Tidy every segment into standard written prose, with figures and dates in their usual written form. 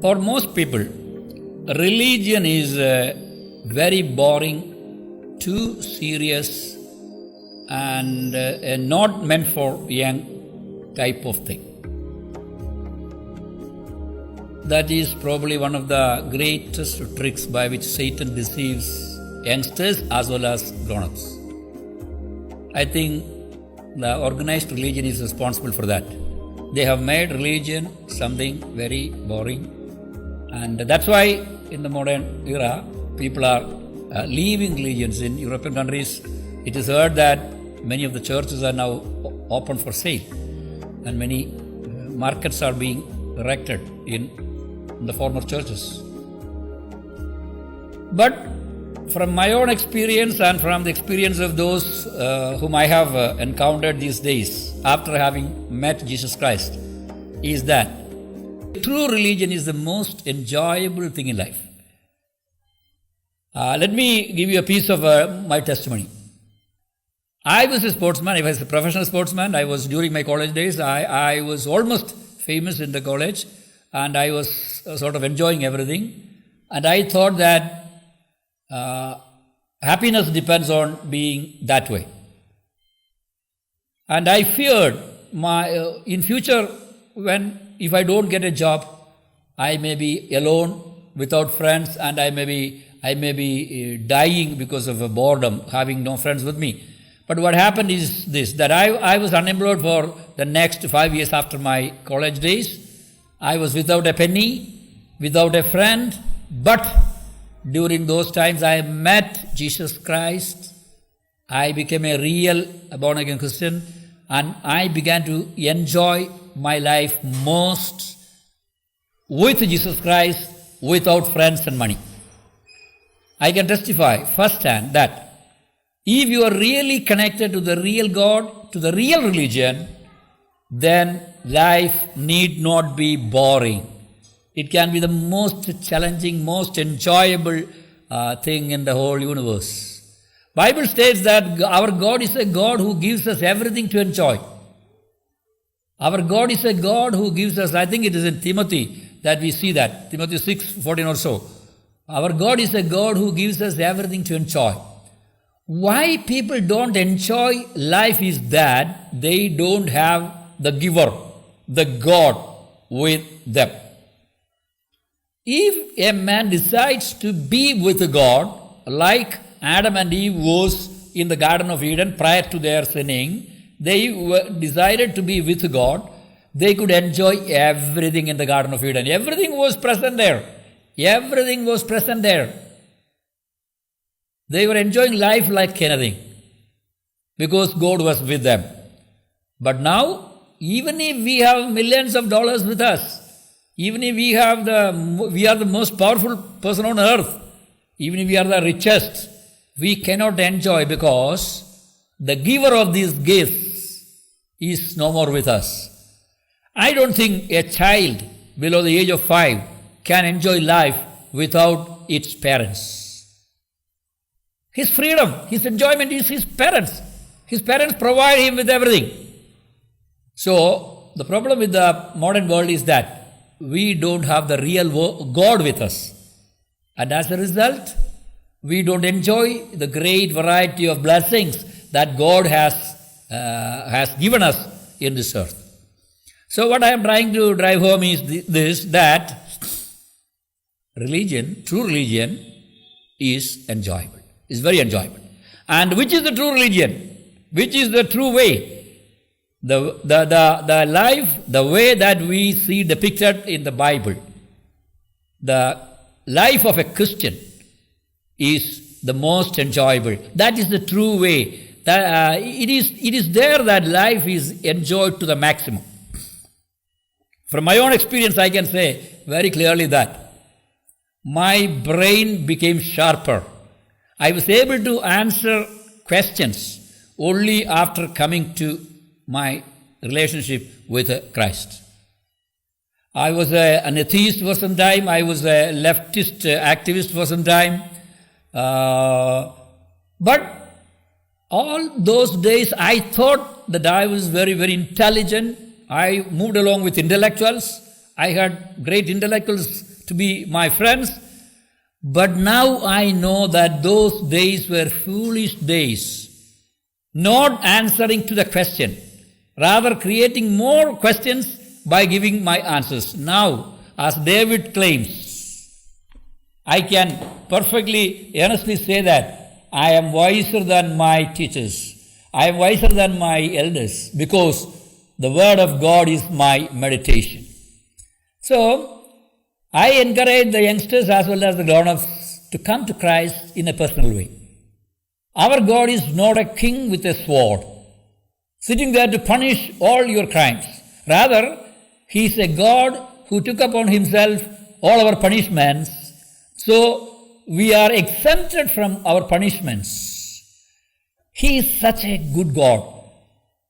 For most people, religion is very boring, too serious, and not meant for young type of thing. That is probably one of the greatest tricks by which Satan deceives youngsters as well as grown-ups. I think the organized religion is responsible for that. They have made religion something very boring, and that's why in the modern era people are leaving religions. In European countries, it is heard that many of the churches are now open for sale, and many markets are being erected in the former churches. But from my own experience and from the experience of those whom I have encountered these days after having met Jesus Christ, is that true religion is the most enjoyable thing in life. Let me give you a piece of my testimony. I was a sportsman. I was a professional sportsman. I was during my college days. I was almost famous in the college, and I was sort of enjoying everything. And I thought that happiness depends on being that way. And I feared in future, if I don't get a job, I may be alone without friends, and I may be dying because of boredom, having no friends with me. But what happened is this, that I was unemployed for the next 5 years after my college days. I was without a penny, without a friend, but during those times I met Jesus Christ. I became a real born-again Christian, and I began to enjoy my life most with Jesus Christ, without friends and money. I can testify firsthand that if you are really connected to the real God, to the real religion, then life need not be boring. It can be the most challenging, most enjoyable thing in the whole universe. Bible states that our God is a God who gives us everything to enjoy. Our God is a God who gives us, I think it is in Timothy that we see that, Timothy 6:14 or so. Our God is a God who gives us everything to enjoy. Why people don't enjoy life is that they don't have the giver, the God with them. If a man decides to be with God, like Adam and Eve was in the Garden of Eden prior to their sinning, they decided to be with God, they could enjoy everything in the Garden of Eden. Everything was present there. Everything was present there. They were enjoying life like anything because God was with them. But now, even if we have millions of dollars with us, even if we are the most powerful person on earth, even if we are the richest, we cannot enjoy because the giver of these gifts is no more with us. I don't think a child below the age of 5 can enjoy life without its parents. His freedom, his enjoyment is his parents. His parents provide him with everything. So, the problem with the modern world is that we don't have the real God with us. And as a result, we don't enjoy the great variety of blessings that God has given us in this earth. So what I am trying to drive home is that religion, true religion, is enjoyable. It's very enjoyable. And which is the true religion? Which is the true way? The life, the way that we see depicted in the Bible, the life of a Christian is the most enjoyable. That is the true way. It is there that life is enjoyed to the maximum. From my own experience, I can say very clearly that my brain became sharper. I was able to answer questions only after coming to my relationship with Christ. I was an atheist for some time. I was a leftist activist for some time. But all those days I thought that I was very, very intelligent. I moved along with intellectuals. I had great intellectuals to be my friends. But now I know that those days were foolish days, not answering to the question, rather creating more questions by giving my answers. Now, as David claims, I can perfectly, honestly say that I am wiser than my teachers. I am wiser than my elders because the Word of God is my meditation. So, I encourage the youngsters as well as the grown-ups to come to Christ in a personal way. Our God is not a king with a sword, sitting there to punish all your crimes. Rather, He is a God who took upon Himself all our punishments, so we are exempted from our punishments. He is such a good God.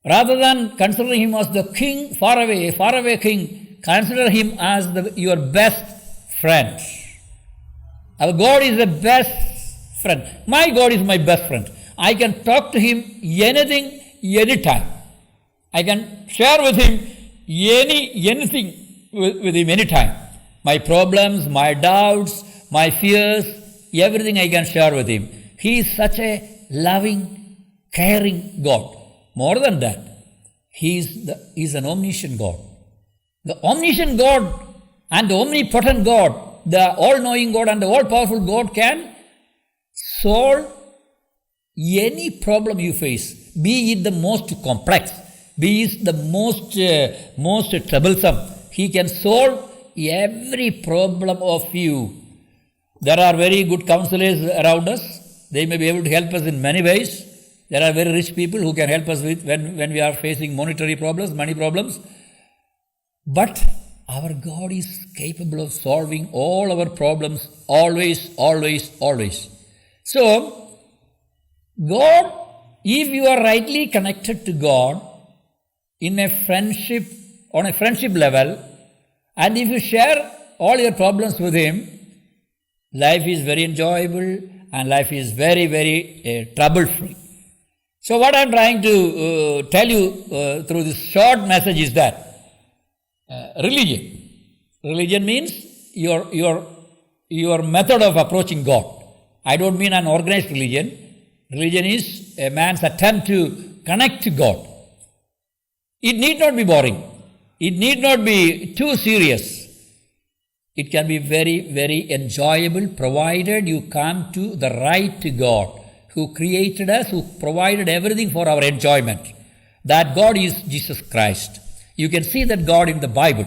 Rather than considering Him as the king, far away king, consider Him as your best friend. Our God is the best friend. My God is my best friend. I can talk to Him anything, anytime. I can share with Him anything with Him anytime. My problems, my doubts, my fears, everything I can share with Him. He is such a loving, caring God. More than that, He is an omniscient God. The omniscient God and the omnipotent God, the all-knowing God and the all-powerful God can solve any problem you face, be it the most complex, be it the most troublesome. He can solve every problem of you. There are very good counselors around us. They may be able to help us in many ways. There are very rich people who can help us with when we are facing monetary problems, money problems. But our God is capable of solving all our problems always, always, always. So, God, if you are rightly connected to God in a friendship, on a friendship level, and if you share all your problems with Him, life is very enjoyable and life is very, very trouble-free. So what I am trying to tell you through this short message is that religion means your method of approaching God. I don't mean an organized religion. Religion is a man's attempt to connect to God. It need not be boring. It need not be too serious. It can be very, very enjoyable provided you come to the right God who created us, who provided everything for our enjoyment. That God is Jesus Christ. You can see that God in the Bible.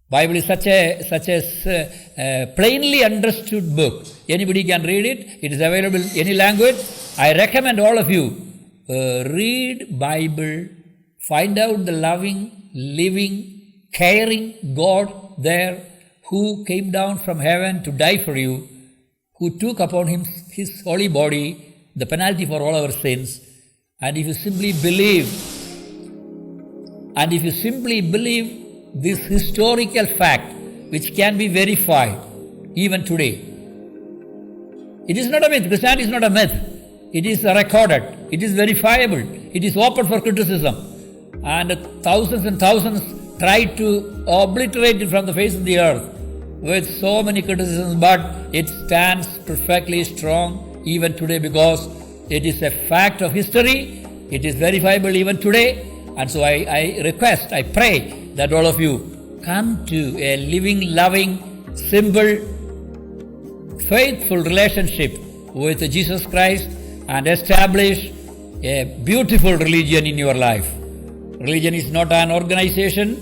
Bible is such a plainly understood book. Anybody can read it. It is available in any language. I recommend all of you read Bible. Find out the loving, living, caring God there who came down from heaven to die for you, who took upon Him His holy body, the penalty for all our sins. And if you simply believe, this historical fact, which can be verified even today, it is not a myth. Christianity is not a myth. It is recorded. It is verifiable. It is open for criticism. And thousands and thousands tried to obliterate it from the face of the earth with so many criticisms, but it stands perfectly strong even today because it is a fact of history. It is verifiable even today. And so I request, I pray that all of you come to a living, loving, simple, faithful relationship with Jesus Christ and establish a beautiful religion in your life. Religion is not an organization.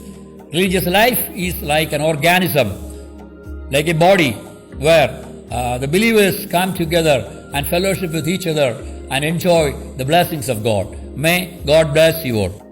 Religious life is like an organism, like a body where the believers come together and fellowship with each other and enjoy the blessings of God. May God bless you all.